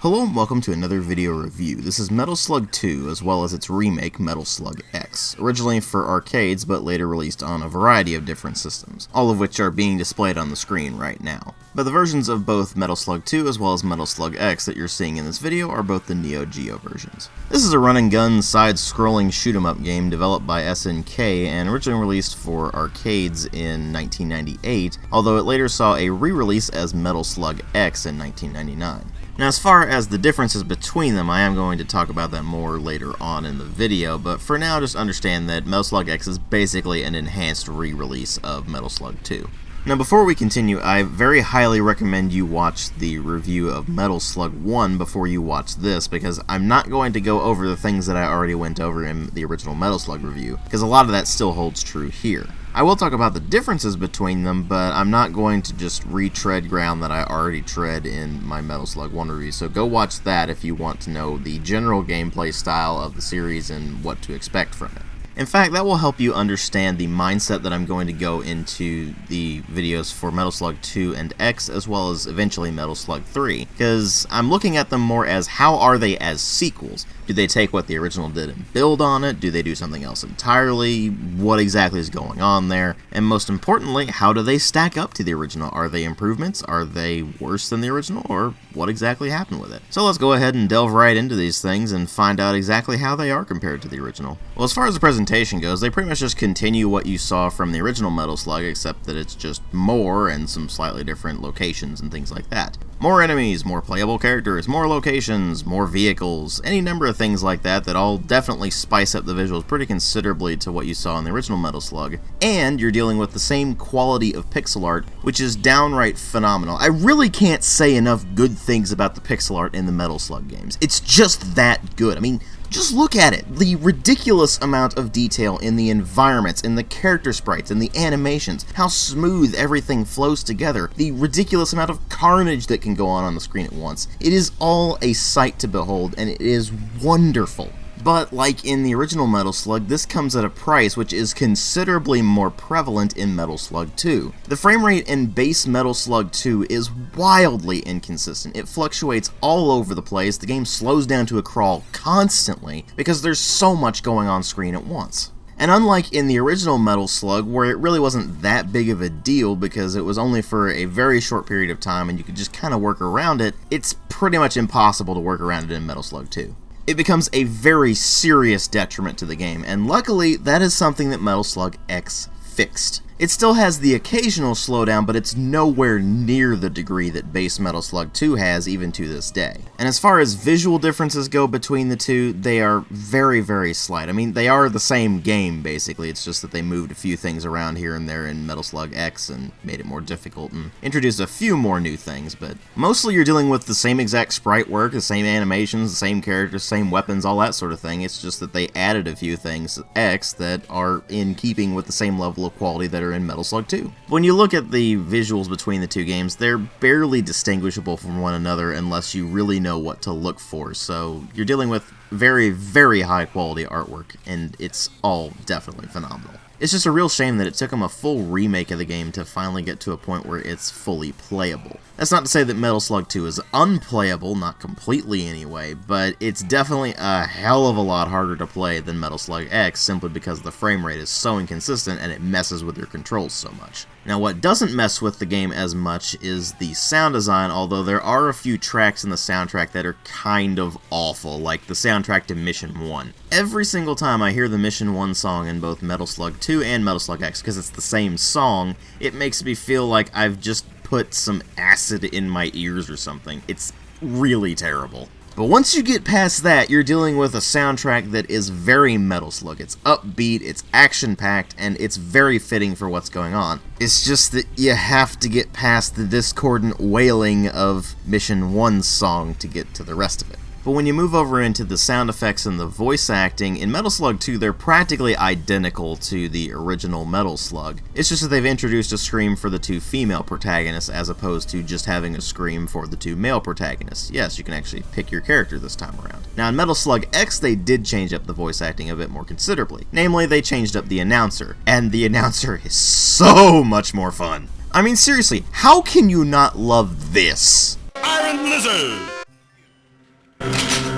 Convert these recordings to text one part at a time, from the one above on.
Hello and welcome to another video review. This is Metal Slug 2, as well as its remake, Metal Slug X, originally for arcades but later released on a variety of different systems, all of which are being displayed on the screen right now. But the versions of both Metal Slug 2 as well as Metal Slug X that you're seeing in this video are both the Neo Geo versions. This is a run-and-gun, side-scrolling shoot-'em-up game developed by SNK and originally released for arcades in 1998, although it later saw a re-release as Metal Slug X in 1999. Now, as far as the differences between them, I am going to talk about that more later on in the video, but for now just understand that Metal Slug X is basically an enhanced re-release of Metal Slug 2. Now, before we continue, I very highly recommend you watch the review of Metal Slug 1 before you watch this, because I'm not going to go over the things that I already went over in the original Metal Slug review, because a lot of that still holds true here. I will talk about the differences between them, but I'm not going to just retread ground that I already tread in my Metal Slug 1 review, so go watch that if you want to know the general gameplay style of the series and what to expect from it. In fact, that will help you understand the mindset that I'm going to go into the videos for Metal Slug 2 and X, as well as eventually Metal Slug 3, because I'm looking at them more as how are they as sequels? Do they take what the original did and build on it? Do they do something else entirely? What exactly is going on there? And most importantly, how do they stack up to the original? Are they improvements? Are they worse than the original? Or what exactly happened with it? So let's go ahead and delve right into these things and find out exactly how they are compared to the original. Well, as far as the presentation goes, they pretty much just continue what you saw from the original Metal Slug, except that it's just more and some slightly different locations and things like that. More enemies, more playable characters, more locations, more vehicles, any number of things like that that all definitely spice up the visuals pretty considerably to what you saw in the original Metal Slug. And you're dealing with the same quality of pixel art, which is downright phenomenal. I really can't say enough good things about the pixel art in the Metal Slug games. It's just that good. I mean, just look at it. The ridiculous amount of detail in the environments, in the character sprites, in the animations, how smooth everything flows together, the ridiculous amount of carnage that can go on the screen at once. It is all a sight to behold, and it is wonderful. But like in the original Metal Slug, this comes at a price which is considerably more prevalent in Metal Slug 2. The frame rate in base Metal Slug 2 is wildly inconsistent. It fluctuates all over the place. The game slows down to a crawl constantly because there's so much going on screen at once. And unlike in the original Metal Slug, where it really wasn't that big of a deal because it was only for a very short period of time and you could just kind of work around it, it's pretty much impossible to work around it in Metal Slug 2. It becomes a very serious detriment to the game, and luckily that is something that Metal Slug X fixed. It still has the occasional slowdown, but it's nowhere near the degree that base Metal Slug 2 has even to this day. And as far as visual differences go between the two, they are very, very slight. I mean, they are the same game, basically. It's just that they moved a few things around here and there in Metal Slug X and made it more difficult and introduced a few more new things, but mostly you're dealing with the same exact sprite work, the same animations, the same characters, same weapons, all that sort of thing. It's just that they added a few things to X that are in keeping with the same level of quality that are in Metal Slug 2. When you look at the visuals between the two games, they're barely distinguishable from one another unless you really know what to look for, so you're dealing with very, very high quality artwork, and it's all definitely phenomenal. It's just a real shame that it took them a full remake of the game to finally get to a point where it's fully playable. That's not to say that Metal Slug 2 is unplayable, not completely anyway, but it's definitely a hell of a lot harder to play than Metal Slug X simply because the frame rate is so inconsistent and it messes with your controls so much. Now, what doesn't mess with the game as much is the sound design, although there are a few tracks in the soundtrack that are kind of awful, like the soundtrack to Mission 1. Every single time I hear the Mission 1 song in both Metal Slug 2 and Metal Slug X, because it's the same song, it makes me feel like I've just put some acid in my ears or something. It's really terrible. But once you get past that, you're dealing with a soundtrack that is very Metal Slug. It's upbeat, it's action-packed, and it's very fitting for what's going on. It's just that you have to get past the discordant wailing of Mission 1's song to get to the rest of it. But when you move over into the sound effects and the voice acting, in Metal Slug 2 they're practically identical to the original Metal Slug. It's just that they've introduced a scream for the two female protagonists as opposed to just having a scream for the two male protagonists. Yes, you can actually pick your character this time around. Now in Metal Slug X they did change up the voice acting a bit more considerably. Namely, they changed up the announcer, and the announcer is so much more fun. I mean seriously, how can you not love this? Iron Lizard!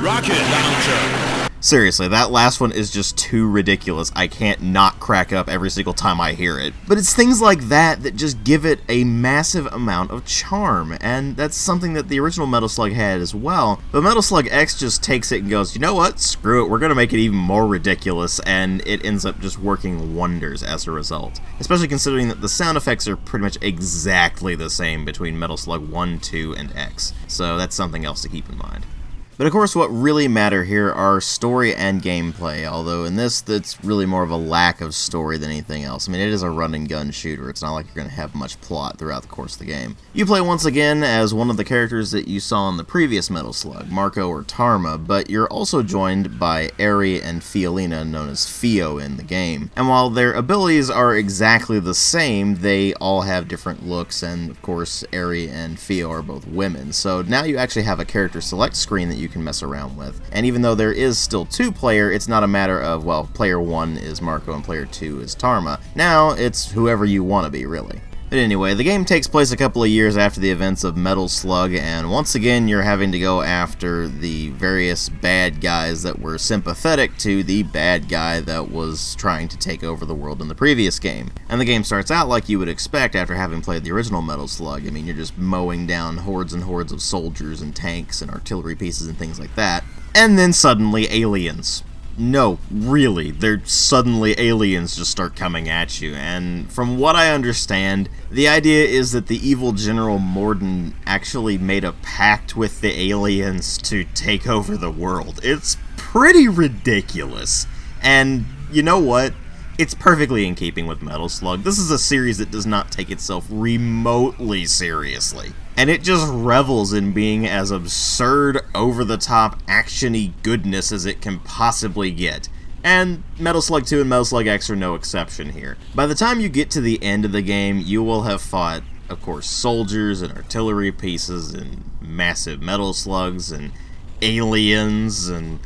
Rocket launcher. Seriously, that last one is just too ridiculous. I can't not crack up every single time I hear it. But it's things like that that just give it a massive amount of charm, and that's something that the original Metal Slug had as well. But Metal Slug X just takes it and goes, you know what, screw it, we're gonna make it even more ridiculous, and it ends up just working wonders as a result. Especially considering that the sound effects are pretty much exactly the same between Metal Slug 1, 2, and X. So that's something else to keep in mind. But of course what really matter here are story and gameplay, although in this it's really more of a lack of story than anything else. I mean, it is a run and gun shooter, it's not like you're going to have much plot throughout the course of the game. You play once again as one of the characters that you saw in the previous Metal Slug, Marco or Tarma, but you're also joined by Eri and Fiolina, known as Fio in the game. And while their abilities are exactly the same, they all have different looks, and of course Eri and Fio are both women, so now you actually have a character select screen that you can mess around with. And even though there is still two-player, it's not a matter of, well, player 1 is Marco and player 2 is Tarma. Now it's whoever you want to be, really. But anyway, the game takes place a couple of years after the events of Metal Slug, and once again you're having to go after the various bad guys that were sympathetic to the bad guy that was trying to take over the world in the previous game. And the game starts out like you would expect after having played the original Metal Slug. I mean, you're just mowing down hordes and hordes of soldiers and tanks and artillery pieces and things like that. And then suddenly aliens. No, really, suddenly aliens just start coming at you, and from what I understand, the idea is that the evil General Morden actually made a pact with the aliens to take over the world. It's pretty ridiculous, and you know what? It's perfectly in keeping with Metal Slug. This is a series that does not take itself remotely seriously. And it just revels in being as absurd, over-the-top, action-y goodness as it can possibly get. And Metal Slug 2 and Metal Slug X are no exception here. By the time you get to the end of the game, you will have fought, of course, soldiers and artillery pieces and massive metal slugs and aliens and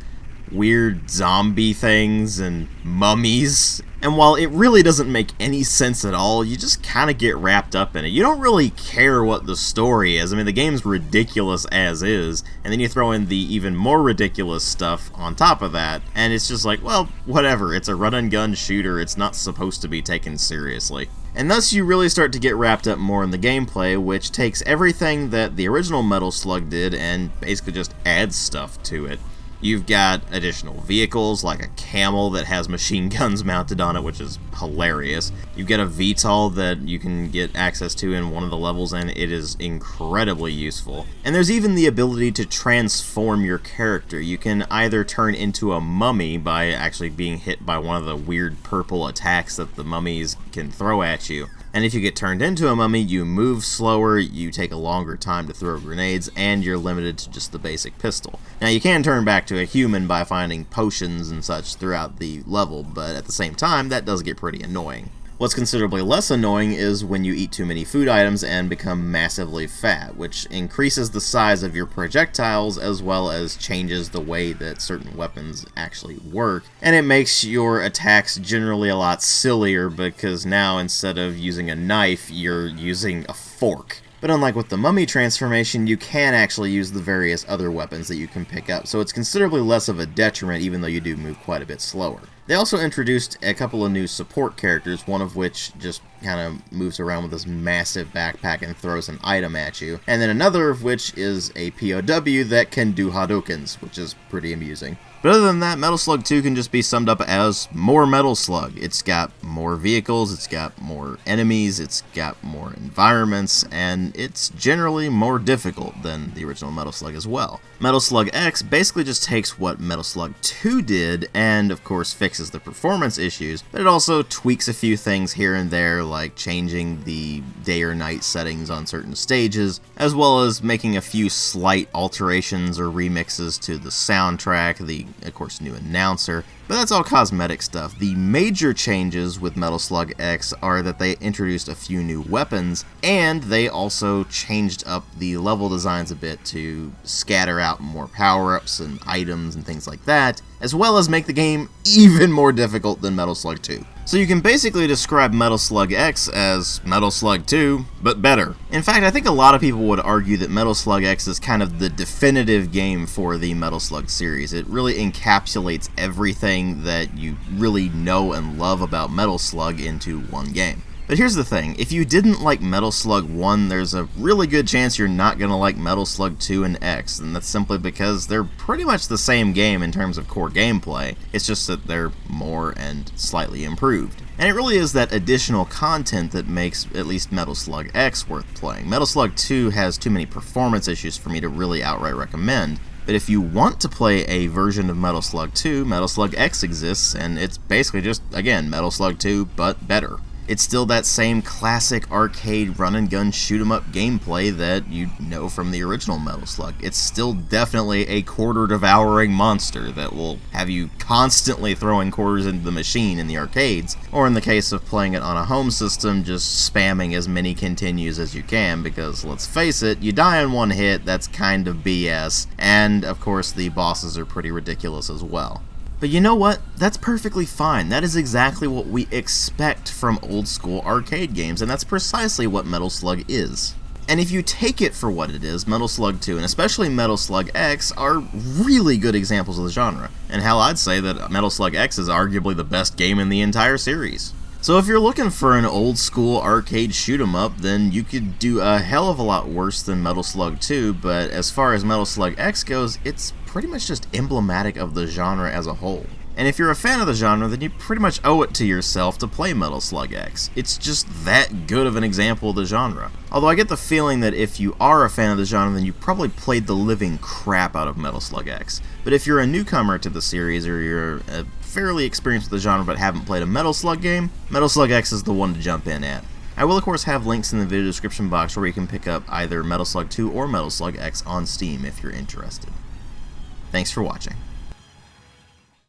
weird zombie things and mummies. And while it really doesn't make any sense at all, you just kind of get wrapped up in it. You don't really care what the story is. I mean, the game's ridiculous as is, and then you throw in the even more ridiculous stuff on top of that, and it's just like, well, whatever. It's a run-and-gun shooter. It's not supposed to be taken seriously. And thus you really start to get wrapped up more in the gameplay, which takes everything that the original Metal Slug did and basically just adds stuff to it. You've got additional vehicles, like a camel that has machine guns mounted on it, which is hilarious. You've got a VTOL that you can get access to in one of the levels, and it is incredibly useful. And there's even the ability to transform your character. You can either turn into a mummy by actually being hit by one of the weird purple attacks that the mummies can throw at you. And if you get turned into a mummy, you move slower, you take a longer time to throw grenades, and you're limited to just the basic pistol. Now, you can turn back to a human by finding potions and such throughout the level, but at the same time, that does get pretty annoying. What's considerably less annoying is when you eat too many food items and become massively fat, which increases the size of your projectiles as well as changes the way that certain weapons actually work. And it makes your attacks generally a lot sillier because now instead of using a knife, you're using a fork. But unlike with the mummy transformation, you can actually use the various other weapons that you can pick up, so it's considerably less of a detriment even though you do move quite a bit slower. They also introduced a couple of new support characters, one of which just kind of moves around with this massive backpack and throws an item at you, and then another of which is a POW that can do Hadoukens, which is pretty amusing. But other than that, Metal Slug 2 can just be summed up as more Metal Slug. It's got more vehicles, it's got more enemies, it's got more environments, and it's generally more difficult than the original Metal Slug as well. Metal Slug X basically just takes what Metal Slug 2 did and, of course, fixes the performance issues, but it also tweaks a few things here and there, like changing the day or night settings on certain stages, as well as making a few slight alterations or remixes to the soundtrack, the, of course, new announcer, but that's all cosmetic stuff. The major changes with Metal Slug X are that they introduced a few new weapons, and they also changed up the level designs a bit to scatter out more power-ups and items and things like that, as well as make the game even more difficult than Metal Slug 2. So you can basically describe Metal Slug X as Metal Slug 2, but better. In fact, I think a lot of people would argue that Metal Slug X is kind of the definitive game for the Metal Slug series. It really encapsulates everything that you really know and love about Metal Slug into one game. But here's the thing, if you didn't like Metal Slug 1, there's a really good chance you're not going to like Metal Slug 2 and X, and that's simply because they're pretty much the same game in terms of core gameplay, it's just that they're more and slightly improved. And it really is that additional content that makes at least Metal Slug X worth playing. Metal Slug 2 has too many performance issues for me to really outright recommend, but if you want to play a version of Metal Slug 2, Metal Slug X exists, and it's basically just, again, Metal Slug 2, but better. It's still that same classic arcade run-and-gun shoot-'em-up gameplay that you know from the original Metal Slug. It's still definitely a quarter-devouring monster that will have you constantly throwing quarters into the machine in the arcades, or in the case of playing it on a home system, just spamming as many continues as you can, because let's face it, you die in one hit, that's kind of BS, and of course the bosses are pretty ridiculous as well. But you know what? That's perfectly fine. That is exactly what we expect from old school arcade games, and that's precisely what Metal Slug is. And if you take it for what it is, Metal Slug 2 and especially Metal Slug X are really good examples of the genre. And hell, I'd say that Metal Slug X is arguably the best game in the entire series. So if you're looking for an old school arcade shoot 'em up, then you could do a hell of a lot worse than Metal Slug 2, but as far as Metal Slug X goes, it's pretty much just emblematic of the genre as a whole. And if you're a fan of the genre, then you pretty much owe it to yourself to play Metal Slug X. It's just that good of an example of the genre. Although I get the feeling that if you are a fan of the genre, then you probably played the living crap out of Metal Slug X. But if you're a newcomer to the series, or you're fairly experienced with the genre but haven't played a Metal Slug game, Metal Slug X is the one to jump in at. I will of course have links in the video description box where you can pick up either Metal Slug 2 or Metal Slug X on Steam if you're interested. Thanks for watching.